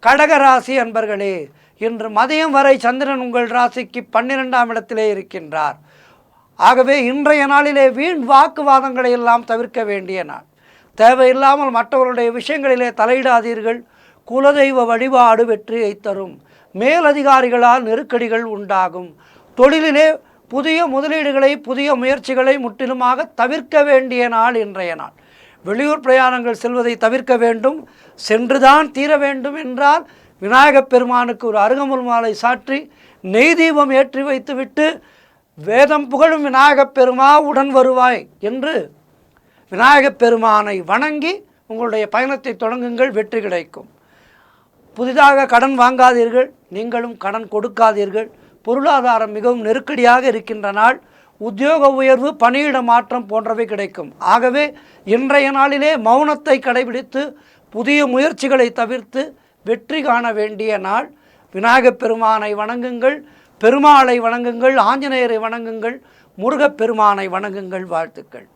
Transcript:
கடகராசி அன்பர்களே, இன்று மதியம் வரை சந்திரன் உங்கள் ராசிக்கு 12ஆம் இடத்திலே இருக்கின்றார். ஆகவே இன்றைய நாளிலே வீண் வாக்குவாதங்களை எல்லாம் தவிர்க்க வேண்டிய நாள். தேவையில்லாமல் மற்றவருடைய விஷயங்களிலே தலையிடாதீர்கள். குலதெய்வ வழிபாடு வெற்றியை தரும். மேலதிகாரிகளால் நெருக்கடிகள் உண்டாகும். தொழிலிலே புதிய முதலீடுகளை, புதிய முயற்சிகளை முற்றிலுமாக தவிர்க்க வேண்டிய நாள் இன்றைய நாள். வெளியூர் பிரயாணங்கள் செல்வதை தவிர்க்க வேண்டும். சென்றுதான் தீர வேண்டும் என்றால் விநாயகப் பெருமானுக்கு ஒரு அருகம்புல் மாலை சாற்றி நெய் தீபம் ஏற்றி வைத்துவிட்டு வேதம் புகழும் விநாயகப் பெருமா உடன் வருவாய் என்று விநாயகப் பெருமானை வணங்கி உங்களுடைய பயணத்தை தொடங்குங்கள். வெற்றி கிடைக்கும். புதிதாக கடன் வாங்காதீர்கள். நீங்களும் கடன் கொடுக்காதீர்கள். பொருளாதாரம் மிகவும் நெருக்கடியாக இருக்கின்ற நாள். உத்தியோக உயர்வு, பணியிட மாற்றம் போன்றவை கிடைக்கும். ஆகவே இன்றைய நாளிலே மௌனத்தை கடைபிடித்து புதிய முயற்சிகளை தவிர்த்து வெற்றி காண வேண்டிய நாள். விநாயகப் பெருமானை வணங்குங்கள், பெருமாளை வணங்குங்கள், ஆஞ்சநேயரை வணங்குங்கள், முருகப் பெருமானை வணங்குங்கள். வாழ்த்துக்கள்.